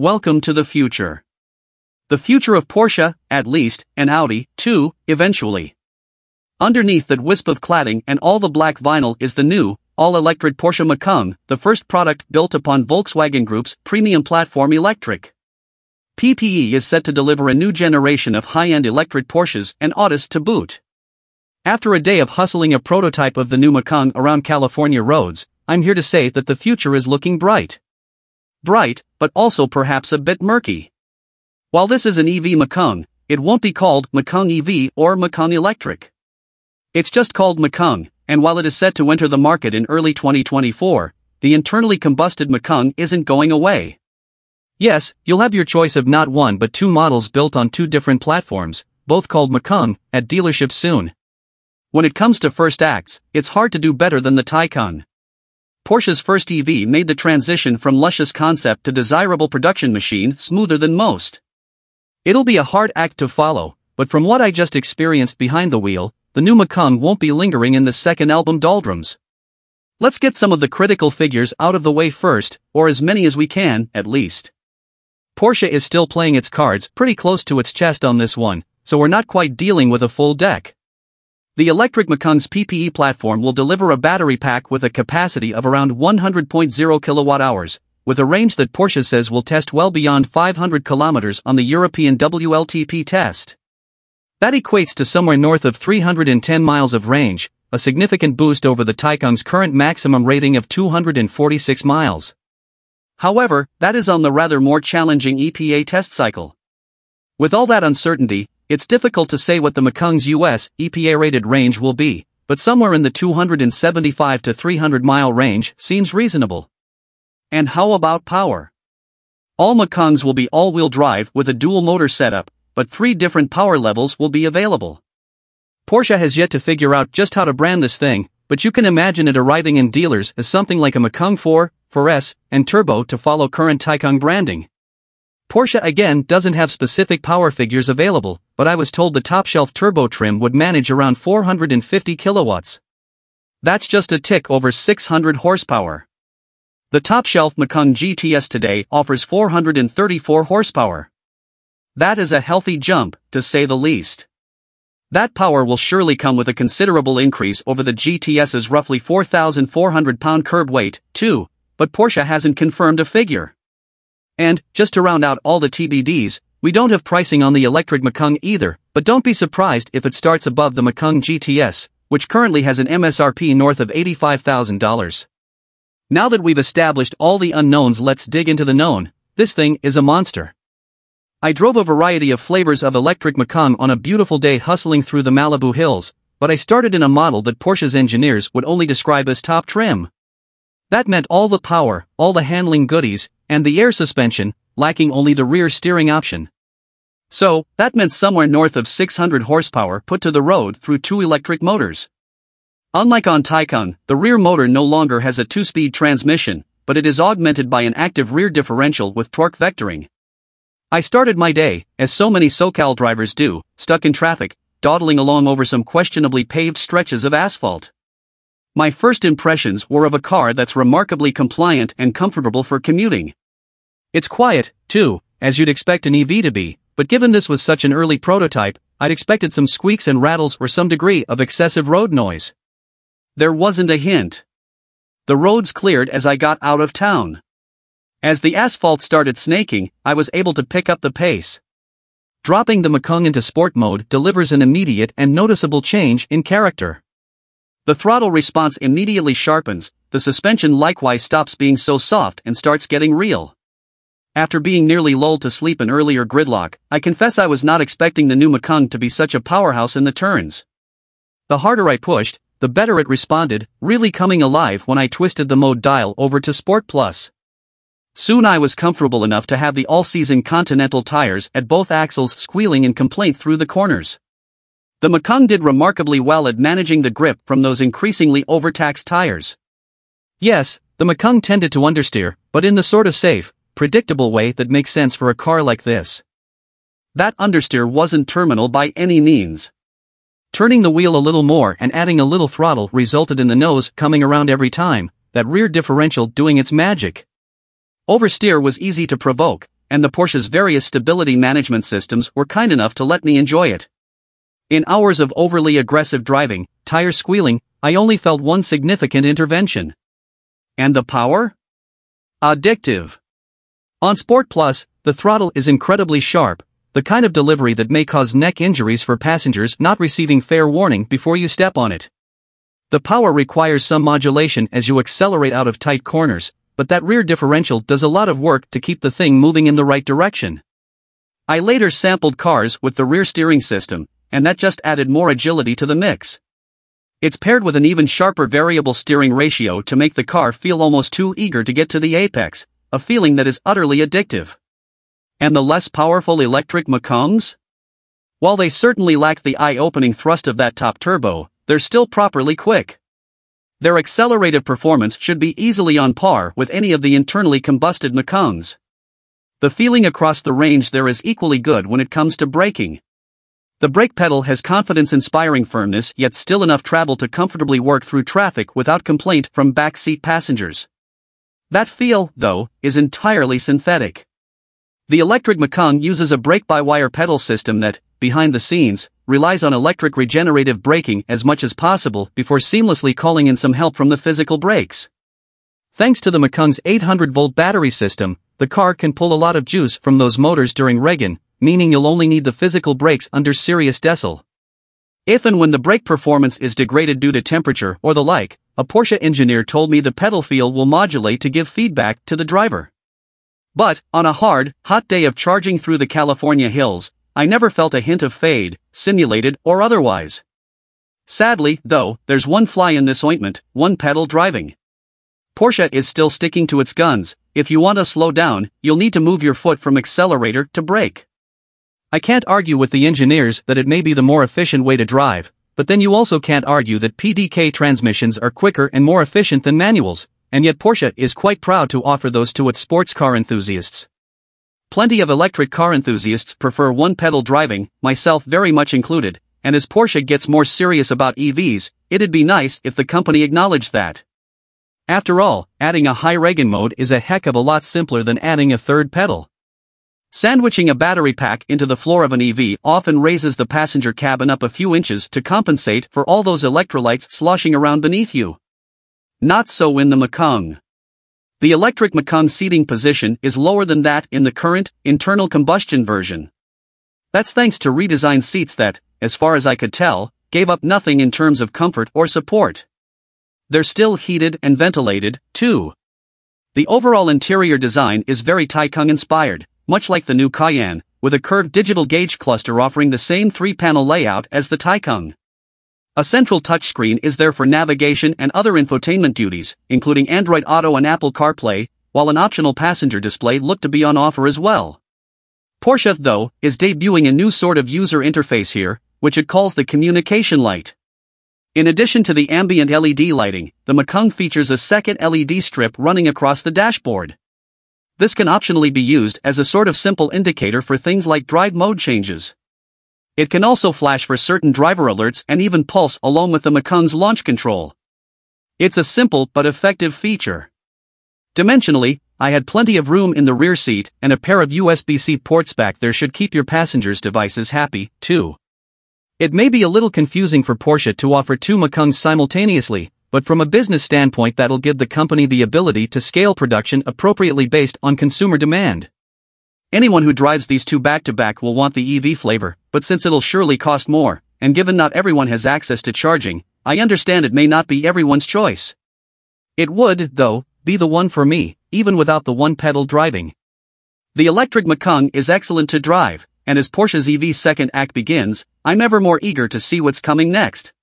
welcome to the future. The future of Porsche, at least, and Audi, too, eventually. Underneath that wisp of cladding and all the black vinyl is the new, all-electric Porsche Macan, the first product built upon Volkswagen Group's premium platform electric. PPE is set to deliver a new generation of high-end electric Porsches and Autos to boot. After a day of hustling a prototype of the new Macan around California roads, I'm here to say that the future is looking bright. Bright, but also perhaps a bit murky. While this is an EV Macan, it won't be called Macan EV or Macan Electric. It's just called Macan, and while it is set to enter the market in early 2024, the internally combusted Macan isn't going away. Yes, you'll have your choice of not one but two models built on two different platforms, both called Macan, at dealerships soon. When it comes to first acts, it's hard to do better than the Taycan. Porsche's first EV made the transition from luscious concept to desirable production machine smoother than most. It'll be a hard act to follow, but from what I just experienced behind the wheel, the new Macan won't be lingering in the second album doldrums. Let's get some of the critical figures out of the way first, or as many as we can, at least. Porsche is still playing its cards pretty close to its chest on this one, so we're not quite dealing with a full deck. The electric Macan's PPE platform will deliver a battery pack with a capacity of around 100.0 kilowatt-hours, with a range that Porsche says will test well beyond 500 kilometers on the European WLTP test. That equates to somewhere north of 310 miles of range, a significant boost over the Taycan's current maximum rating of 246 miles. However, that is on the rather more challenging EPA test cycle. With all that uncertainty, it's difficult to say what the Macan's US EPA-rated range will be, but somewhere in the 275 to 300 mile range seems reasonable. And how about power? All Macans will be all-wheel drive with a dual-motor setup, but 3 different power levels will be available. Porsche has yet to figure out just how to brand this thing, but you can imagine it arriving in dealers as something like a Macan 4, 4S, and Turbo to follow current Taycan branding. Porsche again doesn't have specific power figures available, but I was told the top-shelf turbo trim would manage around 450 kilowatts. That's just a tick over 600 horsepower. The top-shelf Macan GTS today offers 434 horsepower. That is a healthy jump, to say the least. That power will surely come with a considerable increase over the GTS's roughly 4,400-pound curb weight, too, but Porsche hasn't confirmed a figure. And, just to round out all the TBDs, we don't have pricing on the electric Macan either, but don't be surprised if it starts above the Macan GTS, which currently has an MSRP north of $85,000. Now that we've established all the unknowns, let's dig into the known. This thing is a monster. I drove a variety of flavors of electric Macan on a beautiful day hustling through the Malibu hills, but I started in a model that Porsche's engineers would only describe as top trim. That meant all the power, all the handling goodies, and the air suspension, lacking only the rear steering option. So, that meant somewhere north of 600 horsepower put to the road through 2 electric motors. Unlike on Taycan, the rear motor no longer has a 2-speed transmission, but it is augmented by an active rear differential with torque vectoring. I started my day, as so many SoCal drivers do, stuck in traffic, dawdling along over some questionably paved stretches of asphalt. My first impressions were of a car that's remarkably compliant and comfortable for commuting. It's quiet, too, as you'd expect an EV to be, but given this was such an early prototype, I'd expected some squeaks and rattles or some degree of excessive road noise. There wasn't a hint. The roads cleared as I got out of town. As the asphalt started snaking, I was able to pick up the pace. Dropping the Macan into sport mode delivers an immediate and noticeable change in character. The throttle response immediately sharpens, the suspension likewise stops being so soft and starts getting real. After being nearly lulled to sleep in earlier gridlock, I confess I was not expecting the new Macan to be such a powerhouse in the turns. The harder I pushed, the better it responded, really coming alive when I twisted the mode dial over to Sport Plus. Soon I was comfortable enough to have the all-season Continental tires at both axles squealing in complaint through the corners. The Macan did remarkably well at managing the grip from those increasingly overtaxed tires. Yes, the Macan tended to understeer, but in the sort of safe, predictable way that makes sense for a car like this. That understeer wasn't terminal by any means. Turning the wheel a little more and adding a little throttle resulted in the nose coming around every time, that rear differential doing its magic. Oversteer was easy to provoke, and the Porsche's various stability management systems were kind enough to let me enjoy it. In hours of overly aggressive driving, tire squealing, I only felt one significant intervention. And the power? Addictive. On Sport Plus, the throttle is incredibly sharp, the kind of delivery that may cause neck injuries for passengers not receiving fair warning before you step on it. The power requires some modulation as you accelerate out of tight corners, but that rear differential does a lot of work to keep the thing moving in the right direction. I later sampled cars with the rear steering system, and that just added more agility to the mix. It's paired with an even sharper variable steering ratio to make the car feel almost too eager to get to the apex, a feeling that is utterly addictive. And the less powerful electric Macans? While they certainly lack the eye-opening thrust of that top turbo, they're still properly quick. Their accelerated performance should be easily on par with any of the internally combusted Macans. The feeling across the range there is equally good when it comes to braking. The brake pedal has confidence-inspiring firmness yet still enough travel to comfortably work through traffic without complaint from backseat passengers. That feel, though, is entirely synthetic. The electric Macan uses a brake-by-wire pedal system that, behind the scenes, relies on electric regenerative braking as much as possible before seamlessly calling in some help from the physical brakes. Thanks to the Macan's 800-volt battery system, the car can pull a lot of juice from those motors during regen, meaning you'll only need the physical brakes under serious decel. If and when the brake performance is degraded due to temperature or the like, a Porsche engineer told me the pedal feel will modulate to give feedback to the driver. But, on a hard, hot day of charging through the California hills, I never felt a hint of fade, simulated or otherwise. Sadly, though, there's one fly in this ointment: one pedal driving. Porsche is still sticking to its guns. If you want to slow down, you'll need to move your foot from accelerator to brake. I can't argue with the engineers that it may be the more efficient way to drive, but then you also can't argue that PDK transmissions are quicker and more efficient than manuals, and yet Porsche is quite proud to offer those to its sports car enthusiasts. Plenty of electric car enthusiasts prefer one-pedal driving, myself very much included, and as Porsche gets more serious about EVs, it'd be nice if the company acknowledged that. After all, adding a high regen mode is a heck of a lot simpler than adding a third pedal. Sandwiching a battery pack into the floor of an EV often raises the passenger cabin up a few inches to compensate for all those electrolytes sloshing around beneath you. Not so in the Macan. The electric Macan seating position is lower than that in the current, internal combustion version. That's thanks to redesigned seats that, as far as I could tell, gave up nothing in terms of comfort or support. They're still heated and ventilated, too. The overall interior design is very Taycan-inspired, much like the new Cayenne, with a curved digital gauge cluster offering the same three-panel layout as the Taycan. A central touchscreen is there for navigation and other infotainment duties, including Android Auto and Apple CarPlay, while an optional passenger display looked to be on offer as well. Porsche, though, is debuting a new sort of user interface here, which it calls the communication light. In addition to the ambient LED lighting, the Macan features a second LED strip running across the dashboard. This can optionally be used as a sort of simple indicator for things like drive mode changes. It can also flash for certain driver alerts and even pulse along with the Macan's launch control. It's a simple but effective feature. Dimensionally, I had plenty of room in the rear seat, and a pair of USB-C ports back there should keep your passengers' devices happy, too. It may be a little confusing for Porsche to offer two Macans simultaneously, but from a business standpoint that'll give the company the ability to scale production appropriately based on consumer demand. Anyone who drives these two back-to-back will want the EV flavor, but since it'll surely cost more, and given not everyone has access to charging, I understand it may not be everyone's choice. It would, though, be the one for me, even without the one-pedal driving. The electric Macan is excellent to drive, and as Porsche's EV second act begins, I'm ever more eager to see what's coming next.